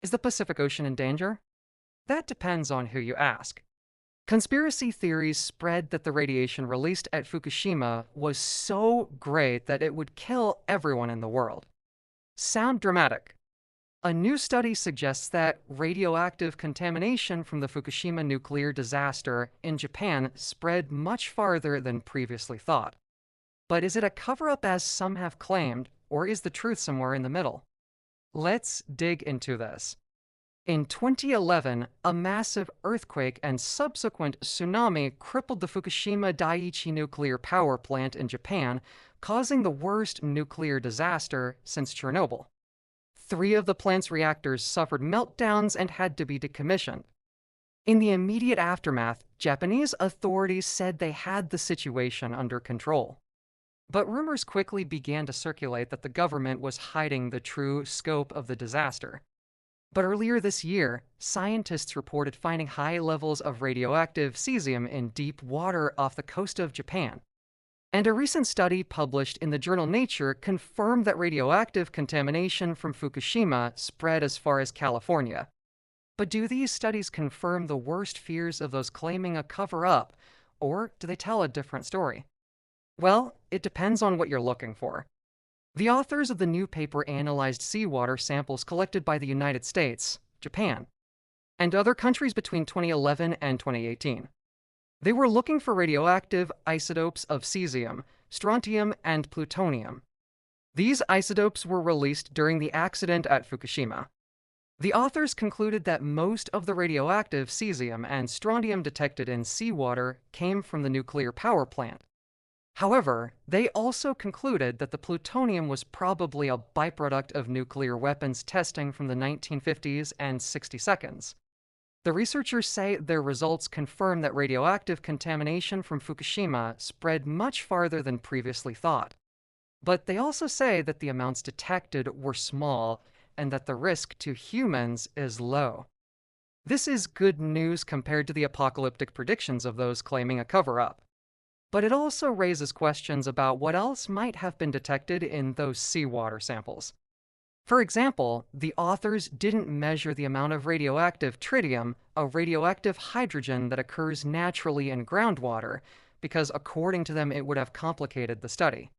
Is the Pacific Ocean in danger? That depends on who you ask. Conspiracy theories spread that the radiation released at Fukushima was so great that it would kill everyone in the world. Sound dramatic? A new study suggests that radioactive contamination from the Fukushima nuclear disaster in Japan spread much farther than previously thought. But is it a cover up as some have claimed, or is the truth somewhere in the middle? Let's dig into this. In 2011, a massive earthquake and subsequent tsunami crippled the Fukushima Daiichi nuclear power plant in Japan, causing the worst nuclear disaster since Chernobyl. 3 of the plant's reactors suffered meltdowns and had to be decommissioned. In the immediate aftermath, Japanese authorities said they had the situation under control. But rumors quickly began to circulate that the government was hiding the true scope of the disaster. But earlier this year, scientists reported finding high levels of radioactive cesium in deep water off the coast of Japan. And a recent study published in the journal Nature confirmed that radioactive contamination from Fukushima spread as far as California. But do these studies confirm the worst fears of those claiming a cover-up, or do they tell a different story? Well, it depends on what you're looking for. The authors of the new paper analyzed seawater samples collected by the United States, Japan, and other countries between 2011 and 2018. They were looking for radioactive isotopes of cesium, strontium, and plutonium. These isotopes were released during the accident at Fukushima. The authors concluded that most of the radioactive cesium and strontium detected in seawater came from the nuclear power plant. However, they also concluded that the plutonium was probably a byproduct of nuclear weapons testing from the 1950s and 60s. The researchers say their results confirm that radioactive contamination from Fukushima spread much farther than previously thought. But they also say that the amounts detected were small and that the risk to humans is low. This is good news compared to the apocalyptic predictions of those claiming a cover-up. But it also raises questions about what else might have been detected in those seawater samples. For example, the authors didn't measure the amount of radioactive tritium, a radioactive hydrogen that occurs naturally in groundwater, because according to them it would have complicated the study.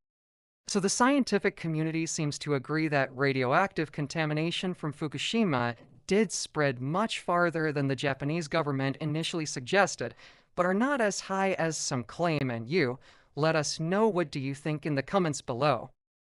So the scientific community seems to agree that radioactive contamination from Fukushima did spread much farther than the Japanese government initially suggested, but are not as high as some claim, and you, let us know what do you think in the comments below.